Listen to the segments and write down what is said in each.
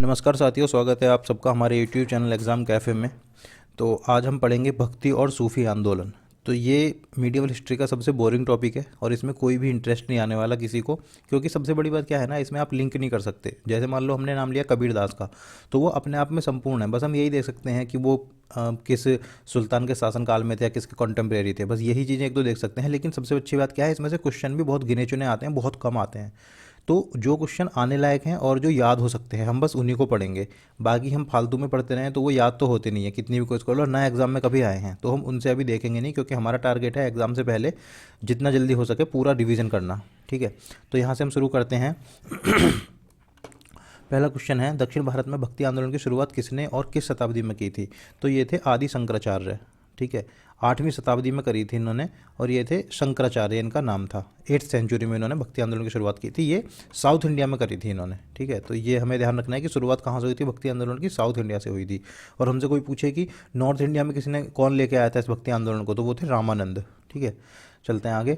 नमस्कार साथियों, स्वागत है आप सबका हमारे यूट्यूब चैनल एग्ज़ाम कैफ़े में। तो आज हम पढ़ेंगे भक्ति और सूफ़ी आंदोलन। तो ये मीडिएवल हिस्ट्री का सबसे बोरिंग टॉपिक है और इसमें कोई भी इंटरेस्ट नहीं आने वाला किसी को, क्योंकि सबसे बड़ी बात क्या है ना, इसमें आप लिंक नहीं कर सकते। जैसे मान लो हमने नाम लिया कबीर दास का, तो वो अपने आप में संपूर्ण है। बस हम यही देख सकते हैं कि वो किस सुल्तान के शासनकाल में थे या किसके कॉन्टेम्प्रेरी थे, बस यही चीज़ें एक दो देख सकते हैं। लेकिन सबसे अच्छी बात क्या है, इसमें से क्वेश्चन भी बहुत गिने चुने आते हैं, बहुत कम आते हैं। तो जो क्वेश्चन आने लायक हैं और जो याद हो सकते हैं, हम बस उन्हीं को पढ़ेंगे। बाकी हम फालतू में पढ़ते रहें तो वो याद तो होते नहीं है, कितनी भी कोशिश कर लो। नए एग्जाम में कभी आए हैं तो हम उनसे अभी देखेंगे नहीं, क्योंकि हमारा टारगेट है एग्जाम से पहले जितना जल्दी हो सके पूरा रिवीजन करना। ठीक है, तो यहाँ से हम शुरू करते हैं। पहला क्वेश्चन है, दक्षिण भारत में भक्ति आंदोलन की शुरुआत किसने और किस शताब्दी में की थी? तो ये थे आदि शंकराचार्य। ठीक है, 8वीं शताब्दी में करी थी इन्होंने, और ये थे शंकराचार्य इनका नाम था। 8th सेंचुरी में इन्होंने भक्ति आंदोलन की शुरुआत की थी। ये साउथ इंडिया में करी थी इन्होंने। ठीक है, तो ये हमें ध्यान रखना है कि शुरुआत कहाँ से हुई थी भक्ति आंदोलन की? साउथ इंडिया से हुई थी। और हमसे कोई पूछे कि नॉर्थ इंडिया में किसी ने कौन लेके आया था इस भक्ति आंदोलन को, तो वो थे रामानंद। ठीक है, चलते हैं आगे।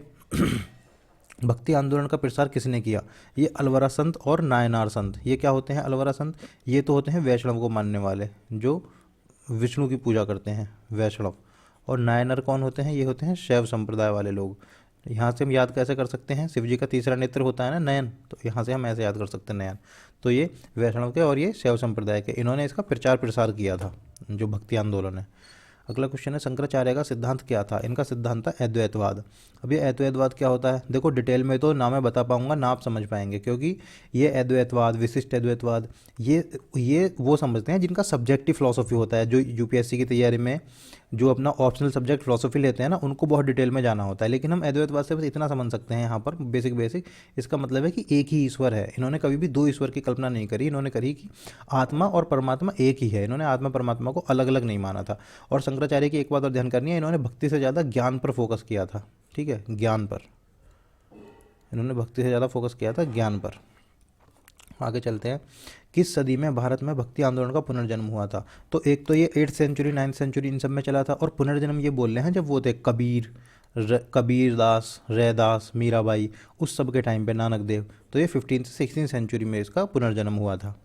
भक्ति आंदोलन का प्रसार किसने किया? ये अलवरा संत और नायनार संत। ये क्या होते हैं अलवरा संत? ये तो होते हैं वैष्णव को मानने वाले, जो विष्णु की पूजा करते हैं, वैष्णव। और नायनर कौन होते हैं? ये होते हैं शैव संप्रदाय वाले लोग। यहाँ से हम याद कैसे कर सकते हैं? शिव जी का तीसरा नेत्र होता है ना, नयन, तो यहाँ से हम ऐसे याद कर सकते हैं, नयन। तो ये वैष्णव के और ये शैव संप्रदाय के, इन्होंने इसका प्रचार प्रसार किया था, जो भक्ति आंदोलन है। अगला क्वेश्चन है, शंकराचार्य का सिद्धांत क्या था? इनका सिद्धांत था अद्वैतवाद। अब ये अद्वैतवाद क्या होता है? देखो, डिटेल में तो ना मैं बता पाऊंगा ना आप समझ पाएंगे, क्योंकि ये अद्वैतवाद, विशिष्ट अद्वैतवाद, ये वो समझते हैं जिनका सब्जेक्टिव फिलोसफी होता है। जो यूपीएससी की तैयारी में जो अपना ऑप्शनल सब्जेक्ट फिलोसफी लेते हैं ना, उनको बहुत डिटेल में जाना होता है। लेकिन हम अद्वैतवाद से बस इतना समझ सकते हैं यहाँ पर, बेसिक बेसिक। इसका मतलब है कि एक ही ईश्वर है। इन्होंने कभी भी दो ईश्वर की कल्पना नहीं करी। इन्होंने करी कि आत्मा और परमात्मा एक ही है। इन्होंने आत्मा परमात्मा को अलग अलग नहीं माना था। और शंकराचार्य की एक बात और ध्यान करनी है, इन्होंने भक्ति से ज़्यादा ज्ञान पर फोकस किया था। ठीक है, ज्ञान पर इन्होंने भक्ति से ज़्यादा फोकस किया था, ज्ञान पर। आगे चलते हैं। किस सदी में भारत में भक्ति आंदोलन का पुनर्जन्म हुआ था? तो एक तो ये 8th सेंचुरी, 9th सेंचुरी, इन सब में चला था। और पुनर्जन्म ये बोल रहे हैं जब वो थे कबीर दास, रैदास, मीराबाई, उस सब के टाइम पे, नानक देव। तो ये 15th से 16th सेंचुरी में इसका पुनर्जन्म हुआ था।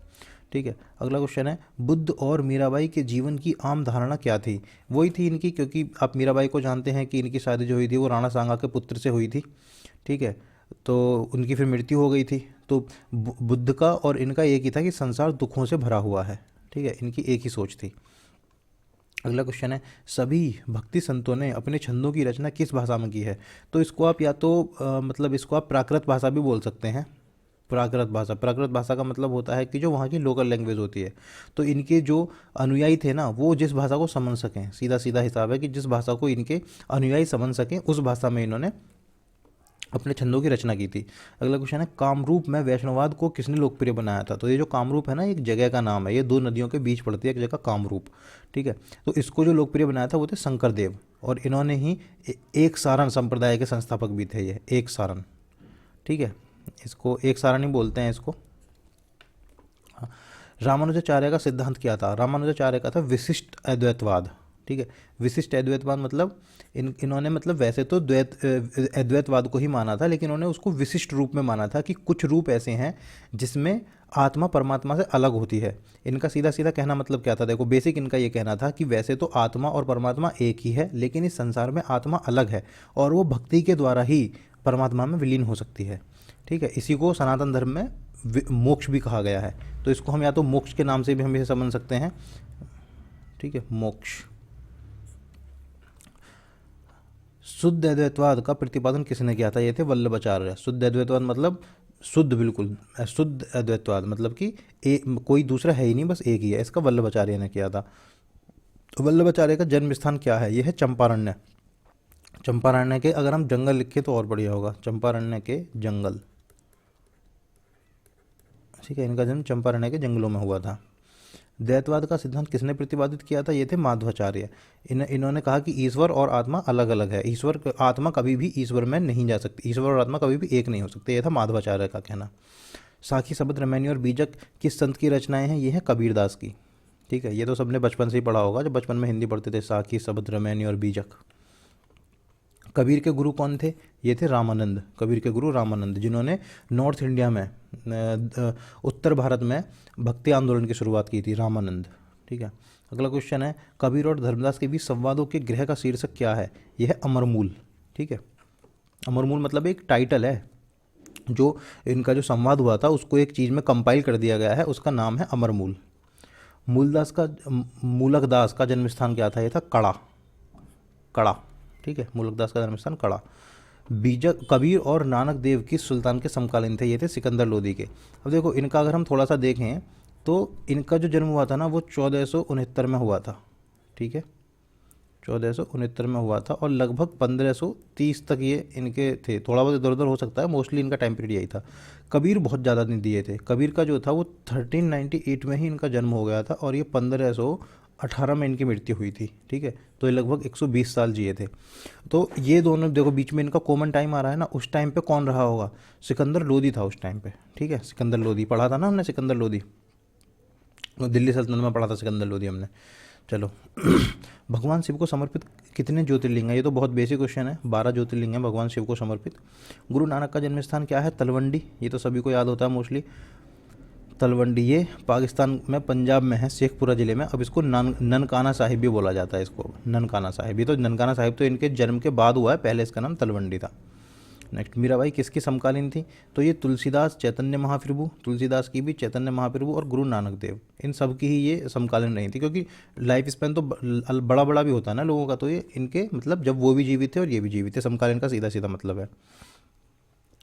ठीक है, अगला क्वेश्चन है, बुद्ध और मीराबाई के जीवन की आम धारणा क्या थी? वही थी इनकी, क्योंकि आप मीराबाई को जानते हैं कि इनकी शादी जो हुई थी वो राणा सांगा के पुत्र से हुई थी। ठीक है, तो उनकी फिर मृत्यु हो गई थी। तो बुद्ध का और इनका एक ही था कि संसार दुखों से भरा हुआ है। ठीक है, इनकी एक ही सोच थी। अगला क्वेश्चन है, सभी भक्ति संतों ने अपने छंदों की रचना किस भाषा में की है? तो इसको आप या तो मतलब इसको आप प्राकृत भाषा भी बोल सकते हैं। प्राकृत भाषा, प्राकृत भाषा का मतलब होता है कि जो वहाँ की लोकल लैंग्वेज होती है। तो इनके जो अनुयायी थे ना, वो जिस भाषा को समझ सकें, सीधा सीधा हिसाब है कि जिस भाषा को इनके अनुयायी समझ सकें, उस भाषा में इन्होंने अपने छंदों की रचना की थी। अगला क्वेश्चन है, कामरूप में वैष्णववाद को किसने लोकप्रिय बनाया था? तो ये जो कामरूप है ना, एक जगह का नाम है, ये दो नदियों के बीच पड़ती है एक जगह, कामरूप। ठीक है, तो इसको जो लोकप्रिय बनाया था वो थे शंकरदेव, और इन्होंने ही एक सारण संप्रदाय के संस्थापक भी थे, ये एक सारण। ठीक है, इसको एक सारण ही बोलते हैं इसको। रामानुजाचार्य का सिद्धांत क्या था? रामानुजाचार्य का था विशिष्ट अद्वैतवाद। ठीक है, विशिष्ट अद्वैतवाद मतलब इन्होंने मतलब वैसे तो अद्वैतवाद को ही माना था, लेकिन इन्होंने उसको विशिष्ट रूप में माना था कि कुछ रूप ऐसे हैं जिसमें आत्मा परमात्मा से अलग होती है। इनका सीधा सीधा कहना मतलब क्या था? देखो, बेसिक इनका ये कहना था कि वैसे तो आत्मा और परमात्मा एक ही है, लेकिन इस संसार में आत्मा अलग है और वो भक्ति के द्वारा ही परमात्मा में विलीन हो सकती है। ठीक है, इसी को सनातन धर्म में मोक्ष भी कहा गया है। तो इसको हम या तो मोक्ष के नाम से भी हम इसे समझ सकते हैं। ठीक है, मोक्ष। शुद्ध अद्वैतवाद का प्रतिपादन किसने किया था? ये थे वल्लभाचार्य। शुद्ध अद्वैतवाद मतलब शुद्ध, बिल्कुल शुद्ध अद्वैतवाद मतलब कि कोई दूसरा है ही नहीं, बस एक ही है। इसका वल्लभाचार्य ने किया था। तो वल्लभाचार्य का जन्म स्थान क्या है? यह है चंपारण्य। चंपारण्य के अगर हम जंगल लिखे तो और बढ़िया होगा, चंपारण्य के जंगल। ठीक है, इनका जन्म चंपारण्य के जंगलों में हुआ था। द्वैतवाद का सिद्धांत किसने प्रतिपादित किया था? ये थे माध्वाचार्य। इन्होंने कहा कि ईश्वर और आत्मा अलग अलग है। ईश्वर, आत्मा कभी भी ईश्वर में नहीं जा सकती, ईश्वर और आत्मा कभी भी एक नहीं हो सकते। यह था माध्वाचार्य का कहना। साखी, शबद, रमैनी और बीजक किस संत की रचनाएं हैं? ये है कबीरदास की। ठीक है, ये तो सबने बचपन से ही पढ़ा होगा, जब बचपन में हिंदी पढ़ते थे, साखी, शबद, रमैनी और बीजक। कबीर के गुरु कौन थे? ये थे रामानंद, कबीर के गुरु रामानंद, जिन्होंने नॉर्थ इंडिया में उत्तर भारत में भक्ति आंदोलन की शुरुआत की थी, रामानंद। ठीक है, अगला क्वेश्चन है कबीर और धर्मदास के बीच संवादों के ग्रह का शीर्षक क्या है? यह है अमरमूल। ठीक है, अमरमूल मतलब एक टाइटल है, जो इनका जो संवाद हुआ था उसको एक चीज़ में कंपाइल कर दिया गया है, उसका नाम है अमरमूल। मूलकदास का जन्म स्थान क्या था? ये था कड़ा, कड़ा। ठीक है, मूलकदास का जन्म स्थान कड़ा। बीजक कबीर और नानक देव किस सुल्तान के समकालीन थे? ये थे सिकंदर लोदी के। अब देखो इनका अगर हम थोड़ा सा देखें तो इनका जो जन्म हुआ था ना वो 1469 में हुआ था। ठीक है, 1469 में हुआ था और लगभग 1530 तक ये इनके थे। थोड़ा बहुत इधर उधर हो सकता है, मोस्टली इनका टाइम पीरियड यही था। कबीर बहुत ज़्यादा नहीं दिए थे। कबीर का जो था वो 1398 में ही इनका जन्म हो गया था और ये 1518 में इनकी मृत्यु हुई थी। ठीक है, तो ये लगभग 120 साल जिए थे। तो ये दोनों देखो बीच में इनका कॉमन टाइम आ रहा है ना, उस टाइम पे कौन रहा होगा? सिकंदर लोदी था उस टाइम पे। ठीक है, सिकंदर लोदी पढ़ा था ना हमने, सिकंदर लोदी दिल्ली सल्तनत में पढ़ा था सिकंदर लोदी हमने। चलो भगवान शिव को समर्पित कितने ज्योतिर्लिंग हैं? ये तो बहुत बेसिक क्वेश्चन है। 12 ज्योतिर्लिंग हैं भगवान शिव को समर्पित। गुरु नानक का जन्म स्थान क्या है? तलवंडी। ये तो सभी को याद होता है मोस्टली, तलवंडी। ये पाकिस्तान में पंजाब में है, शेखपुरा ज़िले में। अब इसको ननकाना साहिब भी बोला जाता है, इसको ननकाना साहिब। ये तो ननकाना साहिब तो इनके जन्म के बाद हुआ है, पहले इसका नाम तलवंडी था। नेक्स्ट, मीराबाई किसकी समकालीन थी? तो ये तुलसीदास, चैतन्य महाप्रभु, तुलसीदास की भी, चैतन्य महाप्रभु और गुरु नानक देव, इन सब की ही ये समकालीन रही थी। क्योंकि लाइफ स्पैन तो बड़ा बड़ा भी होता है ना लोगों का, तो ये इनके मतलब जब वो भी जीवित थे और ये भी जीवित थे, समकालीन का सीधा सीधा मतलब है।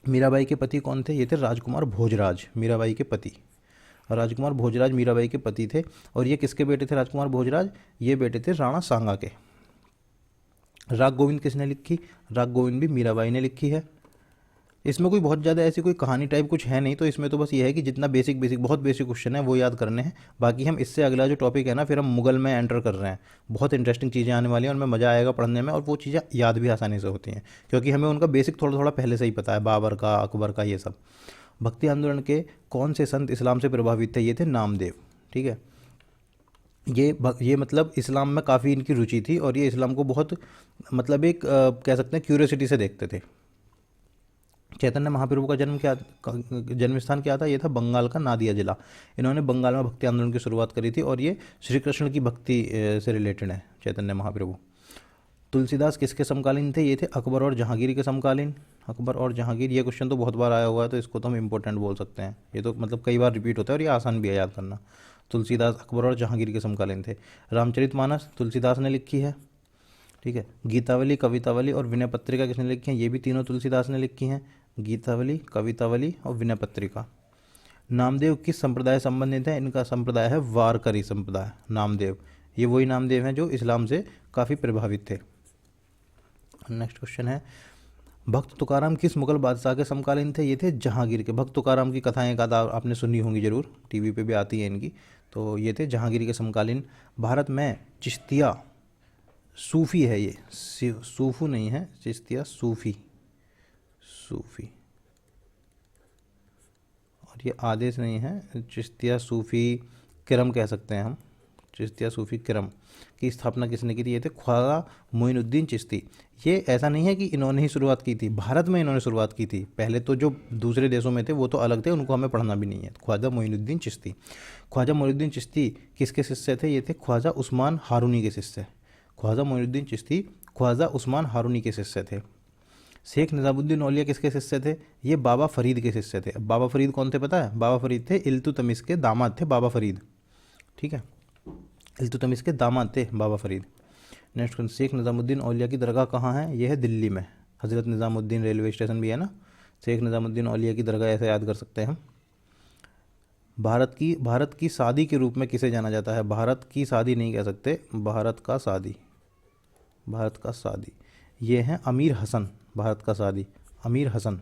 मीराबाई के पति कौन थे? ये थे राजकुमार भोजराज, मीराबाई के पति। राजकुमार भोजराज मीराबाई के पति थे। और ये किसके बेटे थे राजकुमार भोजराज? ये बेटे थे राणा सांगा के। राग गोविंद किसने लिखी? राग गोविंद भी मीराबाई ने लिखी है। इसमें कोई बहुत ज़्यादा ऐसी कोई कहानी टाइप कुछ है नहीं, तो इसमें तो बस ये है कि जितना बेसिक बहुत बेसिक क्वेश्चन है वो याद करने हैं। बाकी हम इससे अगला जो टॉपिक है ना, फिर हम मुगल में एंटर कर रहे हैं। बहुत इंटरेस्टिंग चीज़ें आने वाली हैं, उनमें मज़ा आएगा पढ़ने में, और वो चीज़ें याद भी आसानी से होती हैं क्योंकि हमें उनका बेसिक थोड़ा थोड़ा पहले से ही पता है, बाबर का, अकबर का, ये सब। भक्ति आंदोलन के कौन से संत इस्लाम से प्रभावित थे? ये थे नामदेव। ठीक है, ये मतलब इस्लाम में काफ़ी इनकी रुचि थी और ये इस्लाम को बहुत मतलब एक कह सकते हैं क्यूरियोसिटी से देखते थे। चैतन्य महाप्रभु का जन्म स्थान क्या था? ये था बंगाल का नादिया जिला। इन्होंने बंगाल में भक्ति आंदोलन की शुरुआत करी थी और ये श्री कृष्ण की भक्ति से रिलेटेड है चैतन्य महाप्रभु। तुलसीदास किसके समकालीन थे? ये थे अकबर और जहांगीर के समकालीन। अकबर और जहांगीर, ये क्वेश्चन तो बहुत बार आया हुआ है, तो इसको तो हम इंपॉर्टेंट बोल सकते हैं। ये तो मतलब कई बार रिपीट होता है और ये आसान भी है याद करना। तुलसीदास अकबर और जहांगीर के समकालीन थे। रामचरितमानस तुलसीदास ने लिखी है। ठीक है, गीतावली, कवितावली और विनय पत्रिका किसने लिखी हैं? ये भी तीनों तुलसीदास ने लिखी हैं, गीतावली, कवितावली और विनय पत्रिका। नामदेव किस संप्रदाय संबंधित है? इनका संप्रदाय है वारकरी संप्रदाय। नामदेव, ये वही नामदेव हैं जो इस्लाम से काफ़ी प्रभावित थे। नेक्स्ट क्वेश्चन है भक्त तुकाराम किस मुगल बादशाह के समकालीन थे? ये थे जहांगीर के। भक्त तुकाराम की कथाएं आपने सुनी होंगी जरूर, टीवी पे भी आती हैं इनकी। तो ये थे जहांगीर के समकालीन। भारत में चिश्तिया सूफ़ी है, ये सूफू नहीं है, चिश्तिया सूफ़ी और ये आदेश नहीं है। चिश्तिया सूफ़ी किरम कह सकते हैं हम। चिश्तिया सूफ़ी किरम की स्थापना किसने की थी? ये थे ख्वाजा मोइनुद्दीन चिश्ती। ये ऐसा नहीं है कि इन्होंने ही शुरुआत की थी, भारत में इन्होंने शुरुआत की थी। पहले तो जो दूसरे देशों में थे वो तो अलग थे, उनको हमें पढ़ना भी नहीं है। ख्वाजा मोइनुद्दीन चिश्ती। ख्वाजा मोइनुद्दीन चिश्ती किसके शिष्य थे? ये थे ख्वाजा उस्मान हारूनी के शिष्य। ख्वाजा मोइनुद्दीन चिश्ती ख्वाजा उस्मान हारूनी के शिष्य थे। शेख निज़ामुद्दीन औलिया किसके शिष्य थे? ये बाबा फरीद के शिष्य थे। अब बाबा फरीद कौन थे पता है? बाबा फरीद थे इल्तुतमिश के दामाद थे बाबा फरीद। ठीक है, इल्तुतमिश के दामाद थे बाबा फरीद। नेक्स्ट, शेख निज़ामुद्दीन औलिया की दरगाह कहाँ है? यह है दिल्ली में। हज़रत निज़ामुद्दीन रेलवे स्टेशन भी है ना। शेख निज़ामुद्दीन औलिया की दरगाह ऐसे याद कर सकते हैं हम। भारत की शादी के रूप में किसे जाना जाता है? भारत की शादी नहीं कह सकते, भारत का शादी ये हैं अमीर हसन। भारत का शादी अमीर हसन।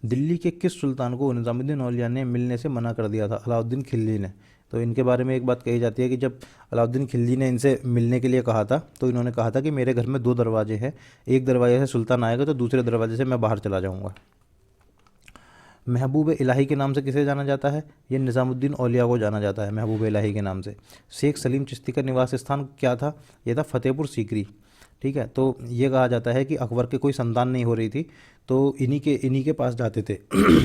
दिल्ली के किस सुल्तान को निज़ामुद्दीन औलिया ने मिलने से मना कर दिया था? अलाउद्दीन खिलजी ने। तो इनके बारे में एक बात कही जाती है कि जब अलाउद्दीन खिलजी ने इनसे मिलने के लिए कहा था तो इन्होंने कहा था कि मेरे घर में 2 दरवाजे हैं, एक दरवाजे से सुल्तान आएगा तो दूसरे दरवाजे से मैं बाहर चला जाऊँगा। महबूब इलाही के नाम से किसे जाना जाता है? ये निज़ामुद्दीन औलिया को जाना जाता है महबूब इलाही के नाम से। शेख सलीम चिश्ती का निवास स्थान क्या था? यह था फतेहपुर सीकरी। ठीक है। तो ये कहा जाता है कि अकबर के कोई संतान नहीं हो रही थी, तो इन्हीं के पास जाते थे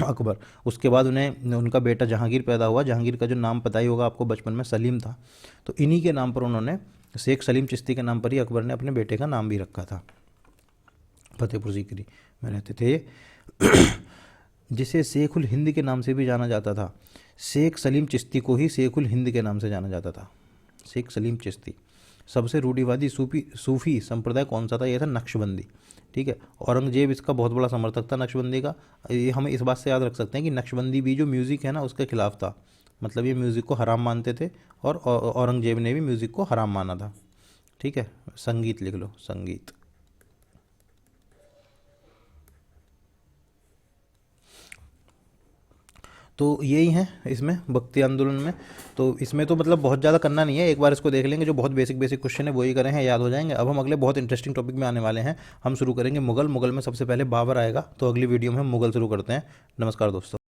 अकबर। उसके बाद उन्हें उनका बेटा जहांगीर पैदा हुआ। जहांगीर का जो नाम पता ही होगा आपको, बचपन में सलीम था। तो इन्हीं के नाम पर उन्होंने, शेख सलीम चिश्ती के नाम पर ही अकबर ने अपने बेटे का नाम भी रखा था। फतेहपुर सीकरी में रहते थे ये जिसे शेखुल हिंद के नाम से भी जाना जाता था। शेख सलीम चिश्ती को ही शेखुल हिंद के नाम से जाना जाता था, शेख सलीम चिश्ती। सबसे रूढ़िवादी सूफी संप्रदाय कौन सा था? यह था नक्शबंदी। ठीक है। औरंगजेब इसका बहुत बड़ा समर्थक था नक्शबंदी का। ये हमें इस बात से याद रख सकते हैं कि नक्शबंदी भी जो म्यूज़िक है ना उसके खिलाफ था, मतलब ये म्यूज़िक को हराम मानते थे, और औरंगजेब ने भी म्यूज़िक को हराम माना था। ठीक है। संगीत लिख लो, संगीत। तो यही है इसमें भक्ति आंदोलन में। तो इसमें तो मतलब बहुत ज़्यादा करना नहीं है, एक बार इसको देख लेंगे, जो बहुत बेसिक बेसिक क्वेश्चन है वही करें हैं, याद हो जाएंगे। अब हम अगले बहुत इंटरेस्टिंग टॉपिक में आने वाले हैं। हम शुरू करेंगे मुगल में सबसे पहले बाबर आएगा। तो अगली वीडियो में हम मुगल शुरू करते हैं। नमस्कार दोस्तों।